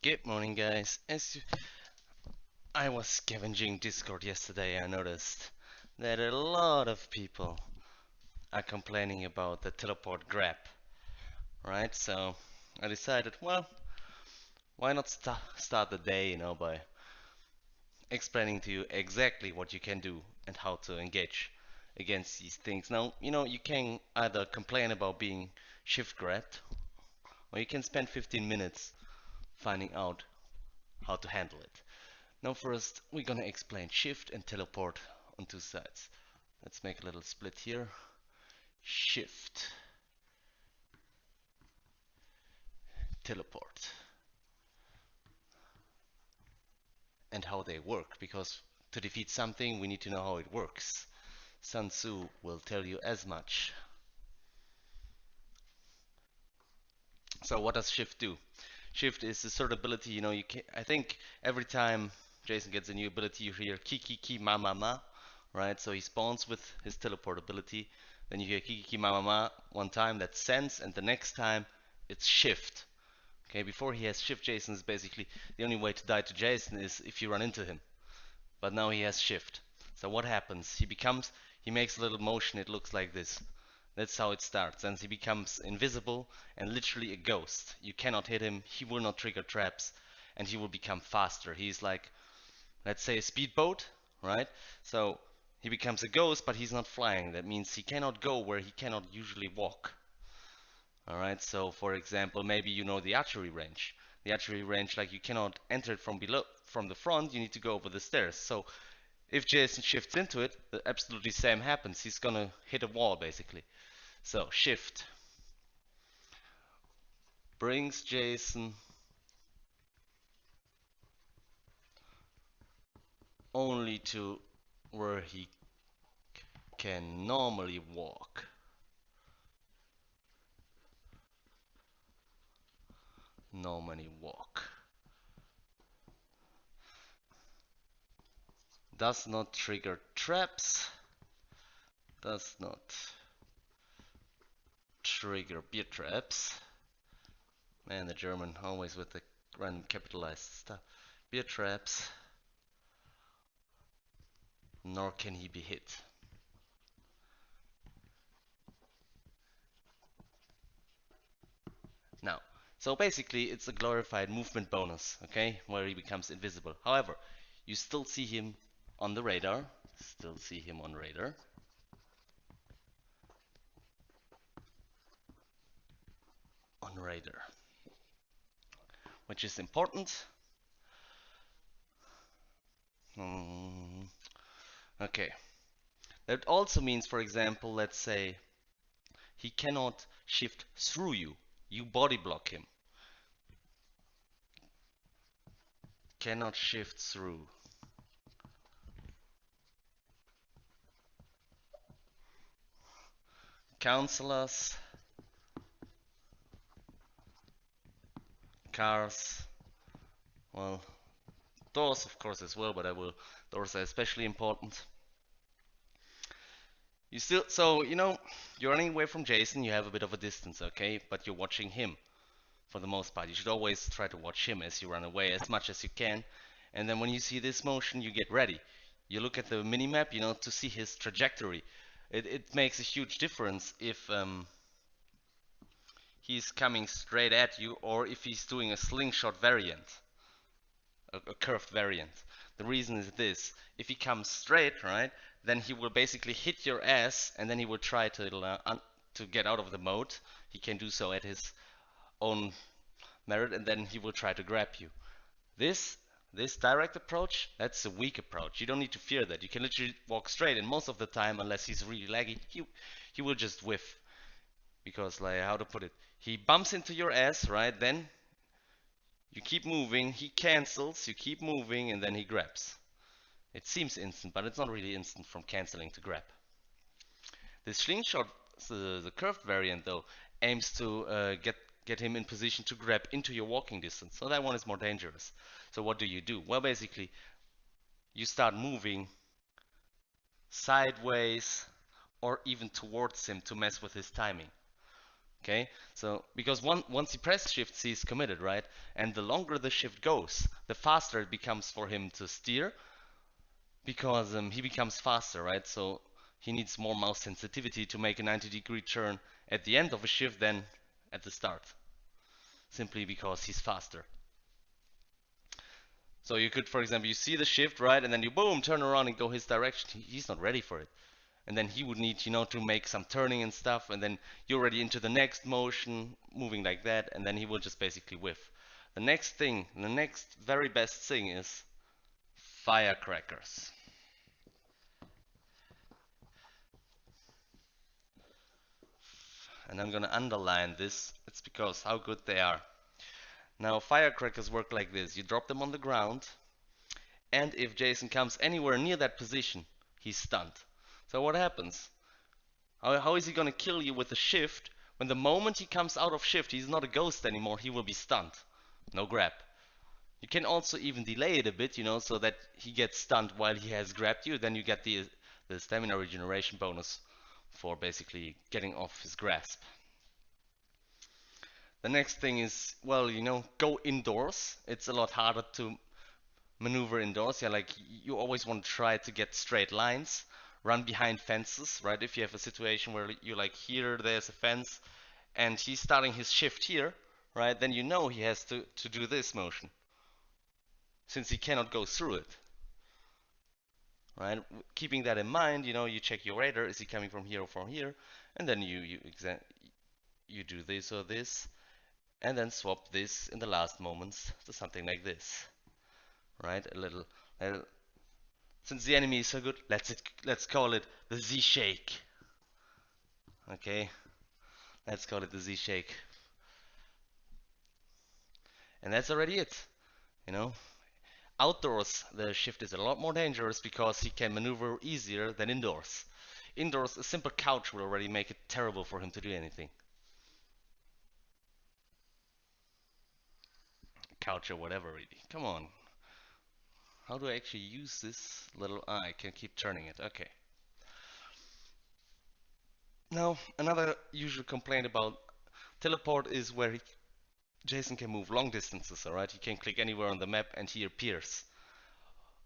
Good morning, guys. I was scavenging Discord yesterday, I noticed that a lot of people are complaining about the teleport grab, right? So I decided, well, why not start the day, by explaining to you exactly what you can do and how to engage against these things. Now, you can either complain about being shift grabbed, or you can spend 15 minutes finding out how to handle it. Now first, we're gonna explain shift and teleport on two sides. Let's make a little split here. Shift, teleport, and how they work, because to defeat something, we need to know how it works. Sun Tzu will tell you as much. So what does shift do? Shift is the sort of ability, you can, I think every time Jason gets a new ability, you hear ki ki ki ma ma ma, right? So he spawns with his teleport ability, then you hear ki ki ki ma ma ma one time, that's sense, and the next time it's shift. Okay, before he has shift, Jason is basically the only way to die to Jason is if you run into him. But now he has shift. So what happens? He makes a little motion, it looks like this. That's how it starts. And he becomes invisible and literally a ghost. You cannot hit him, he will not trigger traps, and he will become faster. He's like, let's say, a speedboat, right? So he becomes a ghost, but he's not flying. That means he cannot go where he cannot usually walk. Alright, so for example, maybe you know the archery range. The archery range, like you cannot enter it from below, from the front, you need to go over the stairs. So if Jason shifts into it, the absolutely same happens. He's gonna hit a wall basically. So shift brings Jason only to where he can normally walk. Normally walk. Does not trigger traps. Does not trigger beer traps. Man, the German always with the random capitalized stuff. Beer traps. Nor can he be hit. Now, so basically it's a glorified movement bonus, okay, where he becomes invisible. However, you still see him on the radar, still see him on radar, on radar, which is important. Okay, that also means, for example, let's say he cannot shift through you. You body block him. Cannot shift through. Counselors, cars, well, doors of course as well, but doors are especially important. You still, so you're running away from Jason, you have a bit of a distance, okay, but you're watching him for the most part. You should always try to watch him as you run away as much as you can, and then when you see this motion, you get ready. You look at the minimap, to see his trajectory. It makes a huge difference if he's coming straight at you or if he's doing a slingshot variant, a curved variant. The reason is this: if he comes straight, right, then he will basically hit your ass, and then he will try to get out of the mode. He can do so at his own merit, and then he will try to grab you. This this direct approach, that's a weak approach. You don't need to fear that. You can literally walk straight, and most of the time, unless he's really laggy, he will just whiff. Because, like, how to put it, he bumps into your ass, right? Then you keep moving, he cancels, you keep moving, and then he grabs. It seems instant, but it's not really instant from canceling to grab. This slingshot, the curved variant though, aims to get him in position to grab into your walking distance. So that one is more dangerous. So what do? Well, basically, you start moving sideways or even towards him to mess with his timing. Okay, so because once he presses shift, he's committed, right? And the longer the shift goes, the faster it becomes for him to steer, because he becomes faster, right? So he needs more mouse sensitivity to make a 90-degree turn at the end of a shift than at the start, simply because he's faster. So you could, for example, you see the shift, right, and then you boom, turn around and go his direction. He's not ready for it. And then he would need, to make some turning and stuff, and then you're already into the next motion, moving like that, and then he will just basically whiff. The next very best thing is firecrackers. And I'm gonna underline this. It's because how good they are. Now, firecrackers work like this. You drop them on the ground, and if Jason comes anywhere near that position, he's stunned. So what happens? How is he gonna kill you with a shift when the moment he comes out of shift, he's not a ghost anymore, he will be stunned. No grab. You can also even delay it a bit, so that he gets stunned while he has grabbed you. Then you get the stamina regeneration bonus for basically getting off his grasp. The next thing is, well, go indoors. It's a lot harder to maneuver indoors. Yeah, like you always want to try to get straight lines, run behind fences, right? If you have a situation where you like here, there's a fence, and he's starting his shift here, right? Then he has to do this motion, since he cannot go through it, right? Keeping that in mind, you check your radar. Is he coming from here or from here? And then you do this or this, and then swap this in the last moments to something like this, right? A little. Since the enemy is so good, let's call it the Z shake. Okay, let's call it the Z shake, and that's already it. You know, Outdoors the shift is a lot more dangerous because he can maneuver easier than indoors. Indoors, a simple couch will already make it terrible for him to do anything. Couch or whatever, really. Come on. How do I actually use this little? Ah, I can keep turning it. Okay. Now, another usual complaint about teleport is where Jason can move long distances, alright? He can click anywhere on the map and he appears.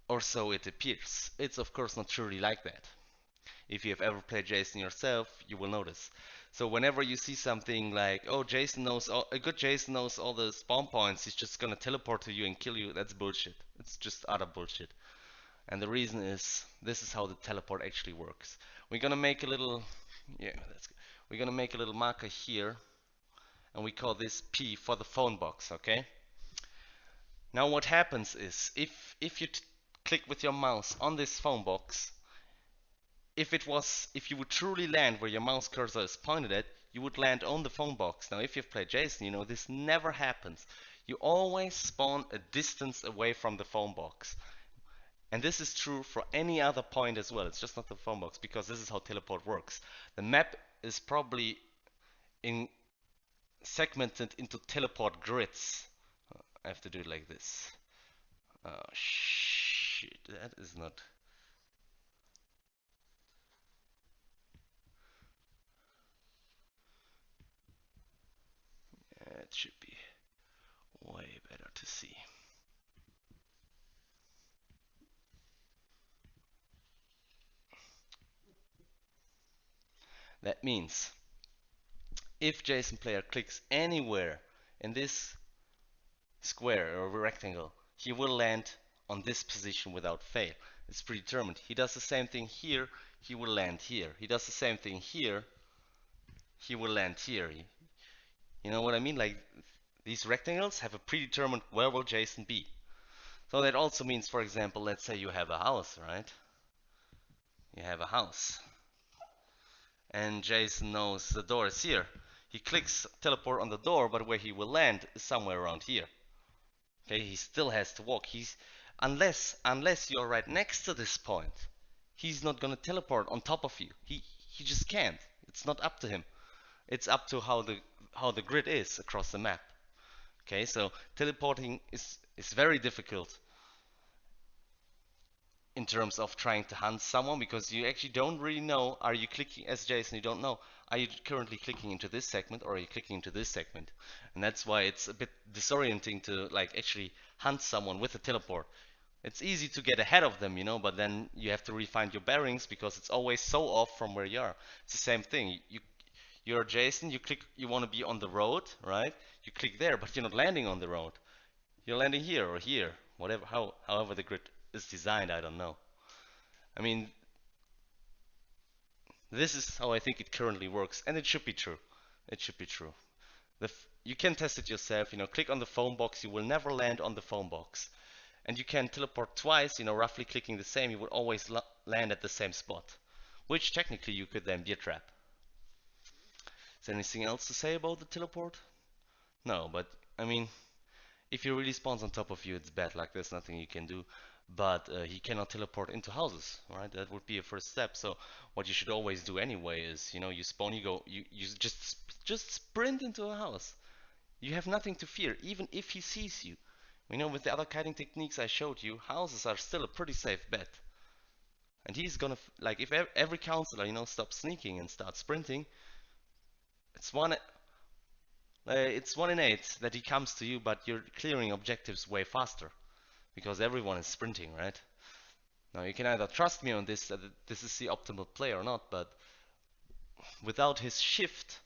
Or so it appears. It's of course not truly like that. If you have ever played Jason yourself, you will notice. So whenever you see something like, oh, a good Jason knows all the spawn points, he's just gonna teleport to you and kill you, that's bullshit. It's just utter bullshit. And the reason is, this is how the teleport actually works. We're gonna make a little, yeah, that's good. We're gonna make a little marker here, and we call this P for the phone box, okay? Now what happens is, if you click with your mouse on this phone box, if you would truly land where your mouse cursor is pointed at, you would land on the phone box. Now, if you've played Jason, this never happens. You always spawn a distance away from the phone box. And this is true for any other point as well. It's just not the phone box, because this is how teleport works. The map is probably in segmented into teleport grids. I have to do it like this. Oh shit, that is not. It should be way better to see. That means if Jason player clicks anywhere in this square or rectangle, he will land on this position without fail. It's predetermined. He does the same thing here, he will land here. He does the same thing here, he will land here. You know what I mean? Like, these rectangles have a predetermined where will Jason be. So that also means, for example, let's say you have a house, right? You have a house. And Jason knows the door is here. He clicks teleport on the door, but where he will land is somewhere around here. Okay, he still has to walk. Unless you're right next to this point, he's not gonna teleport on top of you. He just can't. It's not up to him. It's up to how the grid is across the map. Okay, so teleporting is very difficult in terms of trying to hunt someone, because you actually don't really know, are you clicking as Jason, you don't know, are you currently clicking into this segment or are you clicking into this segment? And that's why it's a bit disorienting to like actually hunt someone with a teleport. It's easy to get ahead of them, but then you have to refine your bearings because it's always so off from where you are. It's the same thing. You're Jason, you want to be on the road, right? You click there, but you're not landing on the road. You're landing here or here, however the grid is designed, I don't know. I mean, this is how I think it currently works, and it should be true. It should be true. You can test it yourself, click on the phone box, you will never land on the phone box. And you can teleport twice, roughly clicking the same, you will always land at the same spot. Which technically you could then be a trap. Is there anything else to say about the teleport? No, but I mean, if he really spawns on top of you, it's bad luck. There's nothing you can do. But he cannot teleport into houses, right? That would be a first step. So what you should always do anyway is, you spawn, you just sprint into a house. You have nothing to fear, even if he sees you. With the other kiting techniques I showed you, houses are still a pretty safe bet. And he's gonna, like, if every counselor, stops sneaking and starts sprinting, it's one in eight that he comes to you, but you're clearing objectives way faster because everyone is sprinting, right? Now you can either trust me on this that this is the optimal play or not, but without his shift,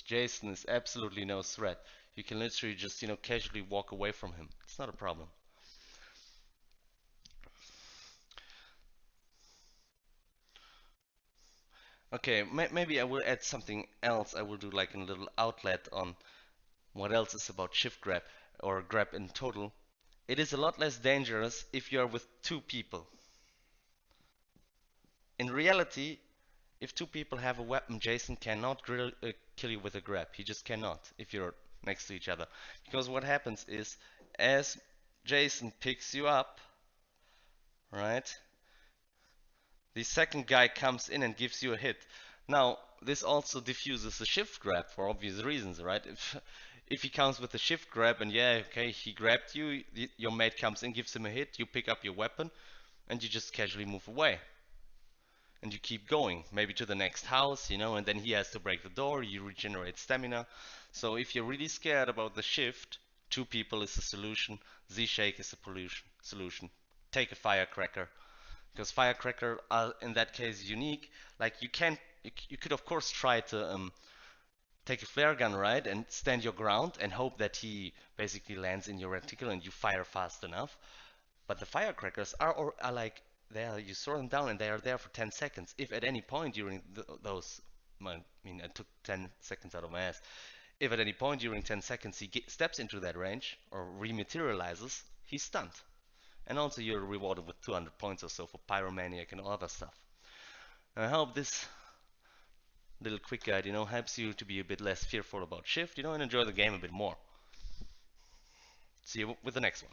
Jason is absolutely no threat. You can literally just, casually walk away from him. It's not a problem. Okay, maybe I will add something else. I will do like a little outlet on what else is about shift grab or grab in total. It is a lot less dangerous if you are with two people. In reality, if two people have a weapon, Jason cannot kill you with a grab. He just cannot if you're next to each other. Because what happens is, as Jason picks you up, right, the second guy comes in and gives you a hit. Now, this also diffuses the shift grab for obvious reasons, right? If he comes with a shift grab and yeah, okay, he grabbed you, your mate comes in, gives him a hit, you pick up your weapon, and you just casually move away. And you keep going, maybe to the next house, and then he has to break the door, you regenerate stamina. So if you're really scared about the shift, two people is the solution, Z-Shake is the solution. Take a firecracker, because firecracker are in that case unique. Like you could of course try to take a flare gun, right, and stand your ground and hope that he basically lands in your reticle and you fire fast enough. But the firecrackers are like there. You throw them down and they are there for 10 seconds. If at any point during those, I mean, I took 10 seconds out of my ass. If at any point during 10 seconds he steps into that range or rematerializes, he's stunned. And also you're rewarded with 200 points or so for Pyromaniac and all other stuff. I hope this little quick guide, helps you to be a bit less fearful about shift, and enjoy the game a bit more. See you with the next one.